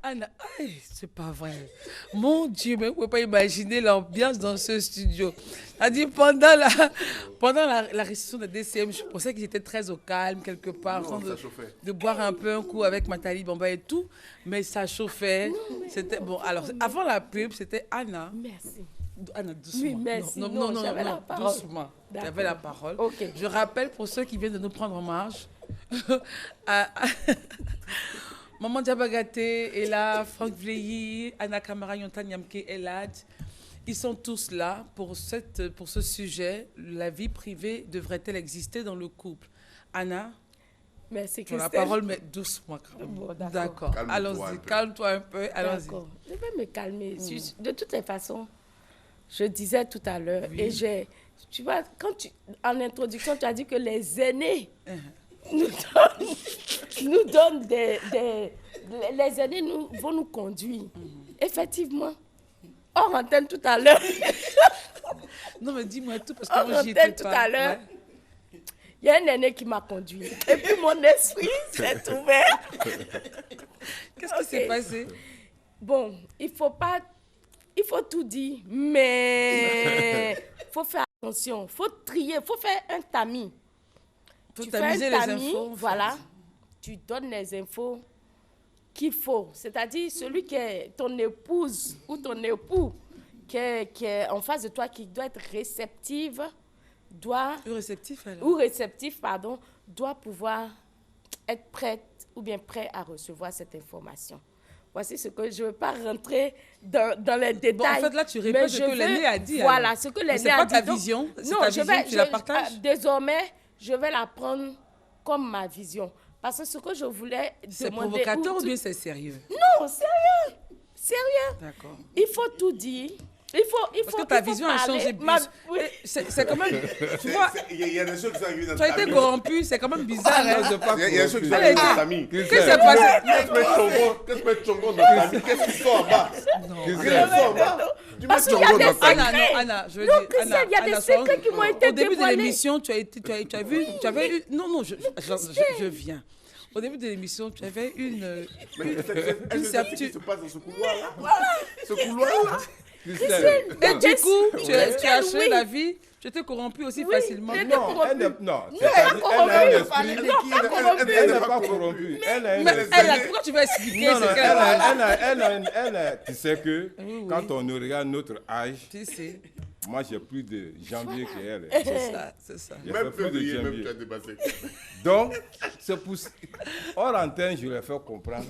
Anna, c'est pas vrai. Mon Dieu, mais vous ne pouvez pas imaginer l'ambiance dans ce studio. A dit pendant la réception de DCM, je pensais qu'ils étaient très au calme, quelque part, en train de boire un peu un coup avec Nathalie Bamba et tout. Mais ça chauffait. C'était bon. Alors, avant la pub, c'était Anna. Merci. Anna, doucement. Oui, merci. Non, doucement. Tu avais la parole. Okay. Je rappelle pour ceux qui viennent de nous prendre en marche. Maman Diabagaté est là, Franck Vleilly, Anna Kamara, Yontan Yamke, Elad. Ils sont tous là pour ce sujet. La vie privée devrait-elle exister dans le couple? Anna, merci, Christelle. La parole, mais doucement. Bon, d'accord. Allons-y, calme-toi un peu. Allons-y. D'accord. Je vais me calmer. De toutes les façons, je disais tout à l'heure, oui. Et tu vois, en introduction, tu as dit que les aînés nous donnent les aînés vont nous conduire. Effectivement. Hors antenne tout à l'heure. Non, mais dis-moi tout, parce que moi, j'y étais pas. Tout à l'heure, il y a un aîné qui m'a conduit. Et puis, mon esprit s'est ouvert. Qu'est-ce qui s'est passé? Bon, il faut tout dire, mais il faut faire attention. Il faut trier, il faut faire un tamis. Tu tamiser les infos. Voilà. Tu donnes les infos qu'il faut. C'est-à-dire, celui qui est ton épouse ou ton époux qui est en face de toi, qui doit être réceptif, doit pouvoir être prête ou bien prêt à recevoir cette information. Voici ce que je ne veux pas rentrer dans les détails. Bon, en fait, là, tu répètes ce que l'aîné a dit. Voilà, ce que l'aîné a dit. C'est pas ta vision, c'est ta vision, tu la partages? Désormais, je vais la prendre comme ma vision. Parce que ce que je voulais demander... C'est provocateur ou bien c'est sérieux? Non, sérieux. Sérieux. D'accord. Il faut tout dire. Parce que ta vision a changé. Oui. C'est quand même... Tu vois, il y a des choses qui sont arrivées dans ta famille. Tu as été corrompu, c'est quand même bizarre. Il y a des choses qui sont arrivées dans ta famille. Qu'est-ce qui s'est passé? Qu'est-ce que tu mets Tchongo dans ta famille? Qu'est-ce qui sort en bas? Qu'est-ce qui sort en bas? Tu mets Tchongo dans ta famille. Anna, je veux dire... Il y a des secrets qui m'ont été dévoilés. Au début de l'émission, tu avais eu... Non, je viens. Au début de l'émission, tu avais une certitude. Qu'est-ce qui se passe dans ce couloir-là? Ce couloir-là? Et du coup, tu as acheté la vie, tu étais corrompu aussi facilement. Non, elle n'est pas corrompue. Pourquoi tu vas expliquer tu sais que quand on regarde notre âge, moi j'ai plus de janvier qu'elle. C'est ça. Même plus de janvier. Donc, c'est pour... Hors antenne, je vais faire comprendre.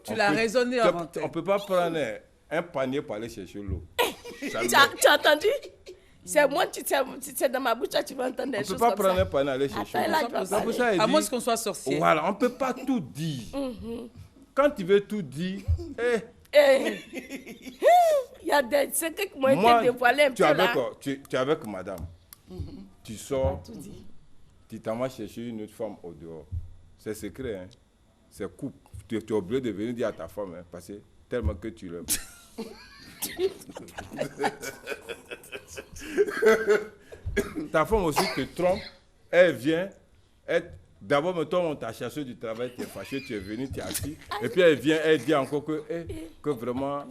Tu l'as raisonné hors antenne. On ne peut pas prendre un panier pour aller chercher l'eau. Tu as entendu? C'est moi, c'est dans ma bouche, tu vas entendre des choses. On ne peut pas prendre un panier pour aller chercher l'eau. À moins qu'on soit sorcier. Voilà, on ne peut pas tout dire. Quand tu veux tout dire, il y a des secrets qui m'ont été dévoilés un peu là. Tu es avec madame. Tu sors, tu t'en vas chercher une autre femme au dehors. C'est secret, hein? C'est coupe. Tu es obligé de venir dire à ta femme, hein, parce que tellement que tu l'aimes. Ta femme aussi te trompe, elle vient, d'abord, mettons, on t'a cherché du travail, tu es fâché, tu es venu, tu es assis, et puis elle vient, elle dit encore que vraiment,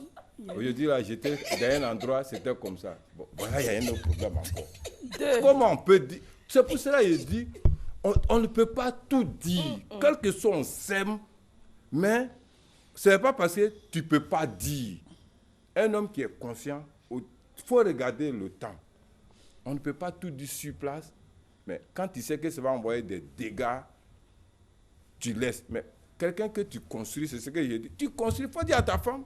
aujourd'hui, là, j'étais dans un endroit, c'était comme ça. Bon, voilà, il y a un autre problème encore. Comment on peut dire? C'est pour cela qu'il dit, on ne peut pas tout dire, quel que soit on s'aime, mais ce n'est pas parce que tu ne peux pas dire. Un homme qui est conscient, il faut regarder le temps. On ne peut pas tout dire sur place, mais quand tu sais que ça va envoyer des dégâts, tu laisses. Mais quelqu'un que tu construis, c'est ce que j'ai dit. Tu construis, il faut dire à ta femme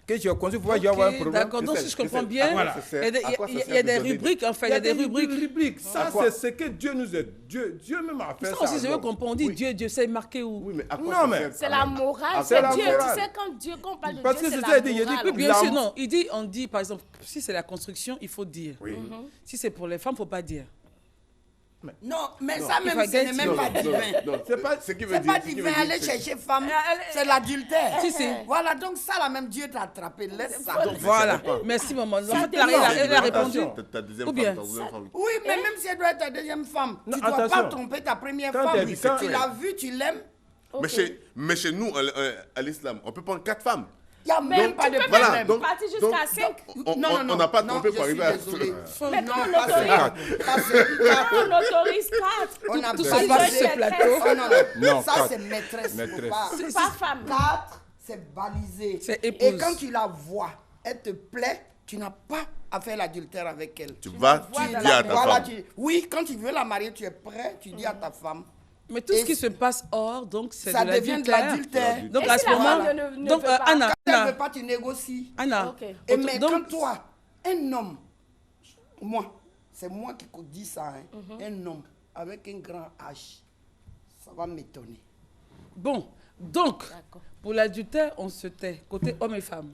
que tu as construit, il faut y avoir un problème. D'accord, donc si je comprends bien, il y a des rubriques, en fait, il y a des rubriques. Ça, c'est ce que Dieu nous a... Dieu même a fait ça. Ça aussi, je veux comprendre. On dit Dieu, c'est marqué où? Oui, mais à quoi c'est la morale, c'est Dieu. Tu sais, quand on parle de Dieu, c'est la morale. Bien sûr, non. On dit, par exemple, si c'est la construction, il faut dire. Si c'est pour les femmes, il ne faut pas dire. Non, mais ça même, ce n'est même pas divin. Non, c'est pas ce qui veut dire. C'est pas divin, aller chercher femme, c'est l'adultère. Si, si. Voilà, donc ça, la même Dieu t'a attrapé, laisse ça. Voilà, merci maman. En fait, elle a répondu. Ta deuxième Ou bien femme. Oui, mais même si elle doit être ta deuxième femme, tu ne dois pas tromper ta première femme. Tu l'as vue, tu l'aimes. Ok. Mais chez nous, à l'islam, on peut prendre 4 femmes. Il n'y a même pas de peux Voilà, problème. donc, partir jusqu'à 5. on n'a pas trompé pour arriver à... Mais Non, quand on pas autorise, ça. Ça, c'est quatre. on autorise 4. On a tout besoin ça de passe Ils sur ont ce une plateau. Oh, non. Non, Ça, quatre. c'est maîtresse. Maîtresse. Pas femme. 4, c'est balisé. C'est épouse. Et quand tu la vois, elle te plaît, tu n'as pas à faire l'adultère avec elle. Tu vas, vois tu dans dis la à ta Voilà, femme. oui, quand tu veux la marier, tu es prêt, tu dis à ta femme. Mais tout ce Et qui se passe hors, donc c'est ça de devient de l'adultère. Donc Et à si ce la moment, femme ne donc veut pas? Anna, Quand elle ne Anna, veut pas, tu négocies. Anna. Ok. Et mais donc, quand toi, un homme, moi, c'est moi qui dis ça, hein, un homme avec un grand H, ça va m'étonner. bon, donc D'accord. pour l'adultère, on se tait côté homme et femme.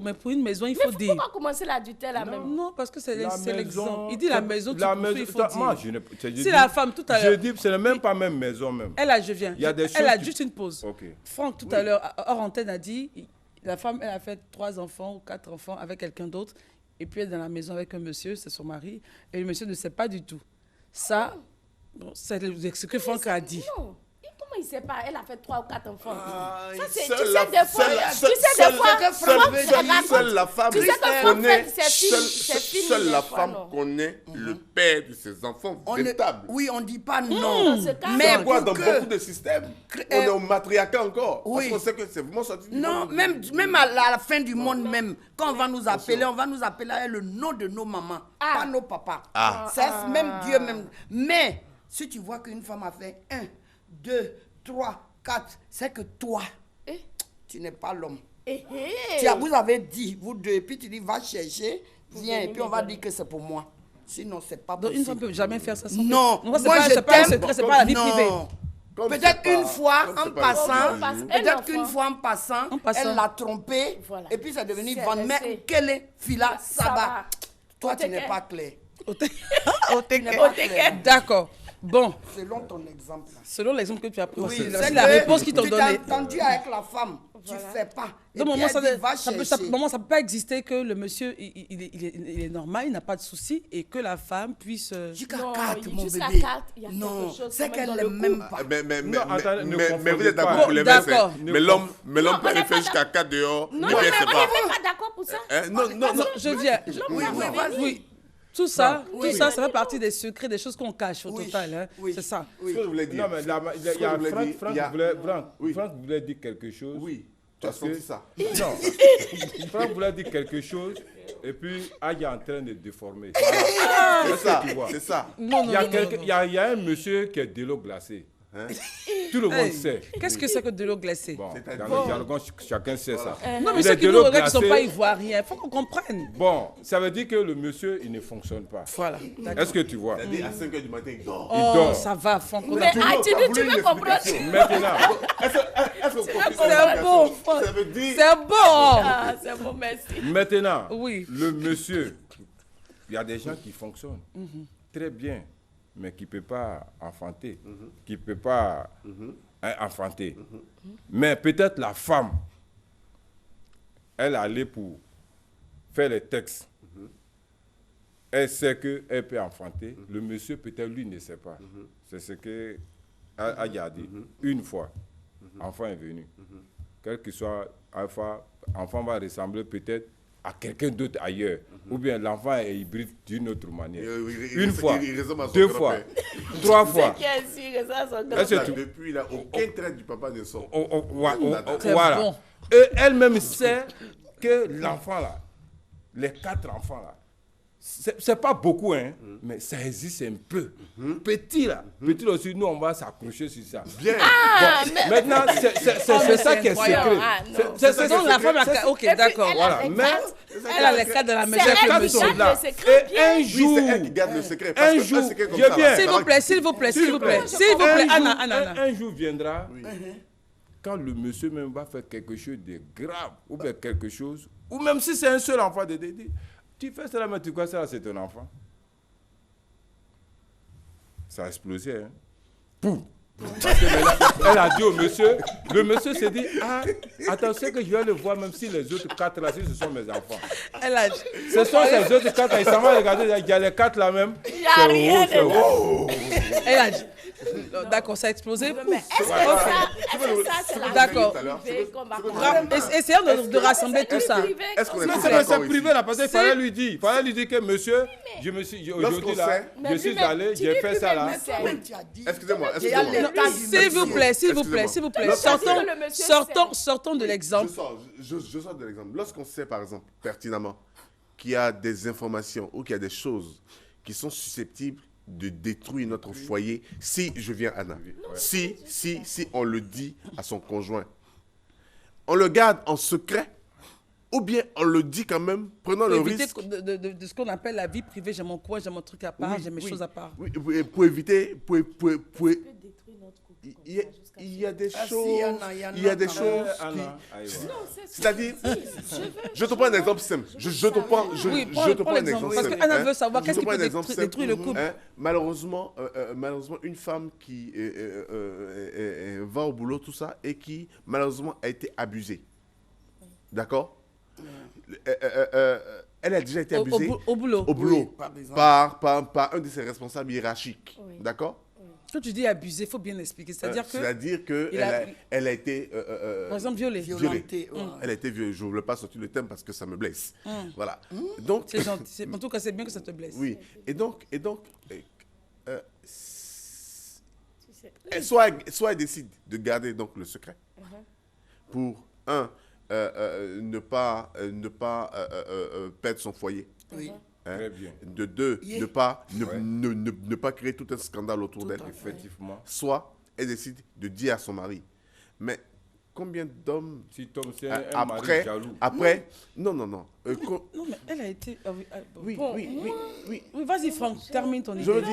Mais pour une maison, il faut Mais dire. pourquoi commencer l'adultère là même? Non, parce que c'est La l'exemple. maison, Il dit la maison, tu construis, il faut moi, dire. je ne- je Si dis- la femme tout à Je l'heure, dis, ce n'est même pas même maison même. elle a, je viens. Il y a des Elle choses a qui- juste une pause. Ok. Franck tout à l'heure, hors antenne, a dit, la femme, elle a fait 3 enfants ou 4 enfants avec quelqu'un d'autre, et puis elle est dans la maison avec un monsieur, c'est son mari, et le monsieur ne sait pas du tout. Ça, bon, c'est ce que Franck a dit. Non. Et comment il sait pas? Elle a fait 3 ou 4 enfants. Ah, Ça, c'est, seule tu sais, la- des fois, seule- tu sais, seule- des fois, seule- Franck seule- se raconte. seule la femme Tu sais que Franck connaît, fait ses films, ses films, seule des la fois, femme non. connaît le père de ses enfants On ne- véritables. oui, on ne dit pas non. Dans ce cas, Mais On voit pour dans que- beaucoup de systèmes, on est au matriarcat encore. Oui. Parce qu'on sait que c'est vraiment sorti du Non, monde. même à la fin du monde, même, quand on va nous appeler avec le nom de nos mamans, pas nos papas. C'est même Dieu même. Mais si tu vois qu'une femme a fait 1, 2, 3, 4, c'est que toi, Eh, tu n'es pas l'homme. eh, Vous avez dit, vous deux, et puis tu dis, va chercher, viens, et puis on va dire que c'est pour moi. Sinon, c'est pas Donc une possible. femme ne peut jamais faire ça sans Non, que... Moi, c'est moi, pas, je c'est pas un t'aime. secret, c'est pas la vie Non. privée. Comme Peut-être c'est pas- une fois comme en c'est pas passant, Un peut-être enfant. qu'une fois en passant, elle l'a trompé, Voilà. et puis c'est devenu C'est vendre. laissé. Mais quelle est Fila Ça Saba? va. Toi, tu Au n'es taquet. pas clair. Au Tu n'es pas clair. D'accord. Bon, Selon ton exemple. selon l'exemple que tu as pris, Oui, c'est c'est la que réponse qu'ils t'ont tu donnée. t'es entendu avec la femme, tu fais pas. Et Donc, puis maman, elle dit, va ça peut chercher. pas exister que le monsieur, il est normal, il n'a pas de souci, et que la femme puisse... Jusqu'à Non, 4, mon jusqu'à bébé. 4, il y a quelque Non, chose c'est quand même qu'elle dans ne le m'aime couple. pas. Non, attendez, ne mais vous confondez êtes d'accord pas. pour les Bon, mecs, d'accord. mais l'homme Non, peut on aller n'est faire pas jusqu'à 4 dehors. Non, mais mais bien, c'est on pas. n'est pas d'accord pour ça. Non, non, non. Je viens. Oui, Oui. Tout ça, Oui. ça fait partie des secrets, des choses qu'on cache au Oui. total. Hein. Oui. C'est ça. Ce que je voulais dire. Non, mais il y Ce que a je voulais Franck, dire, Franck il y a- voulait, Oui. Franck voulait dire quelque chose. Oui, tu as Parce senti que- ça. Non. Franck voulait dire quelque chose et puis Aïe est en train de déformer. C'est ça, tu vois. c'est ça. Non, Il y a il y a un monsieur qui est de l'eau glacée. Hein? Tout le monde Hey, sait. qu'est-ce que c'est que de l'eau glacée? Bon, C'est-à-dire- dans le jargon, chacun sait ça. Non, mais Il ceux est qui de nous l'eau regardent qui ne sont glacée. pas ivoiriens, il faut qu'on comprenne. Bon, ça veut dire que le monsieur, il ne fonctionne pas. Voilà. d'accord. Est-ce que tu vois? C'est-à-dire à 5 h du matin, il dort. Oh, dort. ça va, Franck. on Mais a tout- tu veux comprendre? Maintenant, Est-ce que C'est bon, Franck. Ça veut dire. C'est bon. Ah, c'est bon, merci. maintenant, Oui. le monsieur, il y a des gens qui fonctionnent très bien, mais qui ne peuvent pas enfanter, qui ne peuvent pas enfanter. Mais peut-être la femme, elle allait pour faire les textes. Elle sait qu'elle peut enfanter. Le monsieur, peut-être, lui, ne sait pas. C'est ce que Aya a dit. Une fois, enfant est venu. Quel que soit enfant va ressembler peut-être à quelqu'un d'autre ailleurs. Ou bien l'enfant est hybride d'une autre manière. Une fois, il ressemble à son deux fois, grand-père. 3 fois. Qui est sûr que ça, son grand- Est-ce que Là, tu- depuis, là, aucun trait du papa ne sort. C'est Voilà. bon. Et elle-même sait que l'enfant là, les 4 enfants là, c'est pas beaucoup, hein, mais ça existe un peu. Petit là, petit aussi, nous on va s'accrocher sur ça. Bien. Maintenant, c'est ça qui est secret. incroyable. Ah, non. C'est ça qui est Donc la secret. femme a... Ok, Et puis, d'accord. elle Voilà. a les Mais quatre. Elle a les cadres de la maison. C'est ces elle quatre qui sont garde là. le secret, Et bien. un Oui, jour, c'est elle qui garde le secret. Parce un que jour, secret comme je ça, viens. là, S'il ça vous va- plaît, s'il vous plaît, s'il vous plaît. S'il vous Un plaît, jour- Anna. un jour viendra, quand le monsieur même va faire quelque chose de grave, ou bien quelque chose, ou même si c'est un seul enfant de Dédé, tu fais cela, mais tu crois que ça, c'est ton enfant. Ça a explosé, hein. Poum. Parce que elle a dit au monsieur, le monsieur s'est dit, ah, attention que je vais le voir, même si les autres 4 là, si ce sont mes enfants. Elle a... Ce sont ces autres 4 là, ils s'en vont regarder, il y a les 4 là même. Il n'y a rien C'est dedans. haut. Elle a dit... D'accord, ça a explosé. Mais est-ce que ça, tu veux le- ça, c'est la D'accord. tout à l'heure, privée tu veux- qu'on va tu veux- comprendre. Essayons de rassembler tout ça. Est-ce qu'on est Non, tous c'est d'accord privé ici? là, parce qu'il fallait lui dire. Il fallait lui dire que monsieur, je me suis aujourd'hui là, sait- je suis allé, j'ai fait ça là. Toi-même, tu as dit. Excusez-moi, Il y a excusez-moi. l'état du S'il vous monsieur. plaît, s'il vous plaît, Excusez-moi. s'il vous plaît. Lorsqu'on dit Sortons, que le monsieur sortons de l'exemple. Je sors de l'exemple. Lorsqu'on sait, par exemple, pertinemment, qu'il y a des informations ou qu'il y a des choses qui sont susceptibles de détruire notre foyer, si, je viens Anna, si on le dit à son conjoint, on le garde en secret ou bien on le dit quand même, prenant Pour le éviter risque. de ce qu'on appelle la vie privée, j'ai mon coin, j'ai mon truc à part, j'ai mes choses à part. Oui, pour éviter, il y a des Ah, si, choses, il y en a il y a des quand choses Anna, qui... aïe, Non, C'est-à-dire, je te prends un exemple simple. Je te prends Oui, je te prends prends un l'exemple. exemple Parce simple. qu'Anna hein. veut savoir Je qu'est-ce te qui prends peut un exemple détruire le simple. couple. Hein, malheureusement, une femme qui va au boulot, tout ça, et qui, malheureusement, a été abusée. D'accord? Elle a déjà été abusée Au boulot. au boulot Oui, par exemple. par un de ses responsables hiérarchiques. Oui. D'accord? Quand tu dis abusé, il faut bien expliquer. C'est-à-dire que, C'est-à-dire il a- qu'elle a été... par exemple, violé. Violenté. ouais. Elle a été violée. Je ne voulais pas sortir le thème parce que ça me blesse. Voilà. Donc, C'est gentil. En tout cas, c'est bien que ça te blesse. oui. Et donc Tu sais. soit elle décide de garder donc le secret pour, ne pas perdre son foyer. Oui. Hein. Très bien. De deux, Yeah. ne pas créer tout un scandale autour d'elle. Effectivement. Soit elle décide de dire à son mari. Mais combien d'hommes Si Tom, c'est un mari jaloux. après, non. Non, mais elle a été. Oui, Bon, oui. oui, vas-y, Franck, termine ton Je veux idée.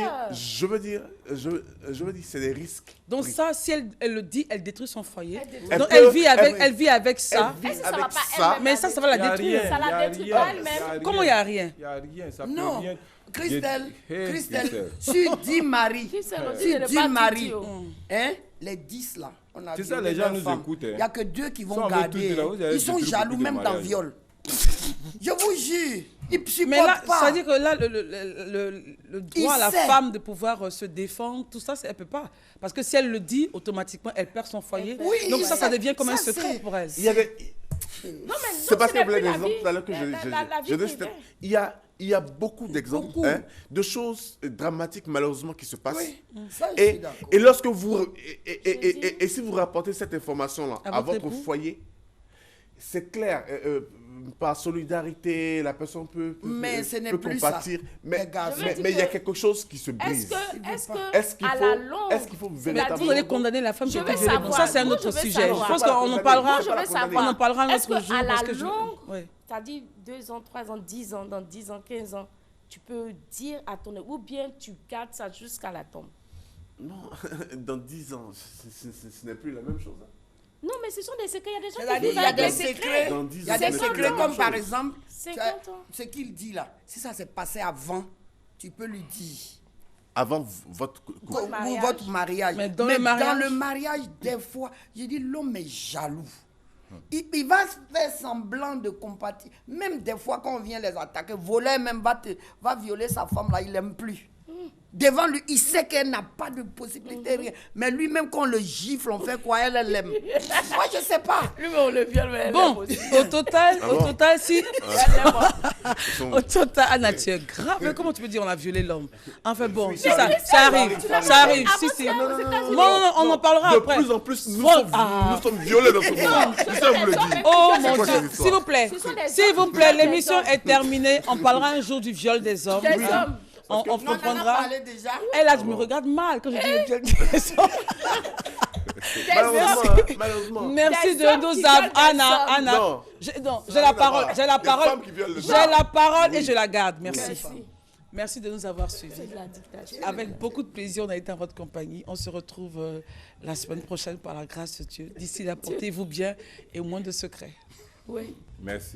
dire, c'est des risques. Donc, pris. ça, si elle le dit, elle détruit son foyer. Elle Donc, peut- elle vit avec Elle ça. vit Est-ce que ça va avec pas ça. elle-même Mais ça va la détruire. Ça la détruit pas elle-même. Comment il n'y a rien? Il n'y a rien, ça peut Non. rien. Christelle, Hey, Christelle, sur 10 maris, Christelle aussi, sur elle est 10 pas maris, titio. hein, les 10 là, on a C'est ça, violé les gens leurs nous femmes. écoutent, hein. Il n'y a que 2 qui Ça, vont on veut tout garder. dire, là, vous avez Ils sont détruit jaloux beaucoup de même dans mariages. viol. Je vous jure, ils ne Mais supportent là, pas. c'est-à-dire que là, le droit à la sait. femme de pouvoir se défendre, tout ça, elle ne peut pas. Parce que si elle le dit, automatiquement, elle perd son foyer. Oui, Donc ça devient comme un ça, secret c'est- pour elle. Il y avait... Non, mais C'est parce ce qu'il y n'est avait plus des la exemples vie. tout à l'heure que La vie je donne. privée. Il y a beaucoup d'exemples Beaucoup. hein, de choses dramatiques malheureusement qui se passent. Oui, ça, je suis Et, d'accord. et lorsque vous et si vous rapportez cette information là À à votre votre époux? foyer, c'est clair, par solidarité, la personne peut Mais ce n'est peut plus compatir, ça. mais Regarde. Je veux dire mais il y a que- quelque chose qui se Est-ce brise. que, qu'il à faut la longue, Mais véritablement vous allez condamner la femme qui Je a été veux violée. Bon, savoir. ça, c'est un Moi, autre je veux sujet. Je savoir. pense qu'on en parlera. Moi, je veux On savoir. en parlera un Est-ce autre que jour. à la parce que longue, ouais. c'est-à-dire 2 ans, 3 ans, 10 ans, dans 10 ans, 15 ans, tu peux dire à ton ou bien tu gardes ça jusqu'à la tombe. Non, dans 10 ans, ce n'est plus la même chose. hein. Non, mais ce sont des secrets. Il y a des gens qui C'est-à-dire, vivent il y a avec des des secrets. Dans 10 Il y a ans, des ce n'est plus secrets la même comme par chose. exemple, 50 ans. ce qu'il dit là, si ça s'est passé avant, tu peux lui dire. Avant votre Ou mariage. votre mariage. Mais dans le mariage- dans le mariage, des fois, je dis l'homme est jaloux. Il va faire semblant de compatir. Même des fois, quand on vient les attaquer, voler même va violer sa femme là, il n'aime plus. Devant lui, il sait qu'elle n'a pas de possibilité, rien. Mais lui-même, quand on le gifle, on fait quoi? Elle l'aime. Moi, je ne sais pas. Lui, mais on le viole, mais elle Bon, l'aime aussi. au total, si. Elle l'aime, moi. Ils sont- Au total, Anna, tu es grave. Mais comment tu peux dire on a violé l'homme? Enfin bon, si ça ça, arrive. ça arrive. Ça arrive. Si, si. Non, on en parlera De après. plus en plus, nous Franck, sommes violés dans ce moment. C'est ça, vous le dites. Oh C'est mon quoi Dieu, cette histoire? s'il vous plaît, Ce sont des s'il vous hommes. plaît, Des l'émission hommes. est terminée. On parlera un jour du viol des hommes. Des hommes. On On en a comprendra. parlé déjà. Et là, je me regarde mal quand je dis le viol des hommes. Malheureusement. Merci Des de hommes nous qui avoir. violent des Anna, hommes. Anna. Non. Non, j'ai n'a la rien à parole. voir. J'ai la Les parole. femmes qui violent les J'ai hommes. la parole et je la garde. Merci. Merci. Merci de nous avoir suivis. C'est de la dictature. Avec beaucoup de plaisir, on a été en votre compagnie. On se retrouve la semaine prochaine par la grâce de Dieu. D'ici là, portez-vous bien et au moins de secrets. Oui. Merci.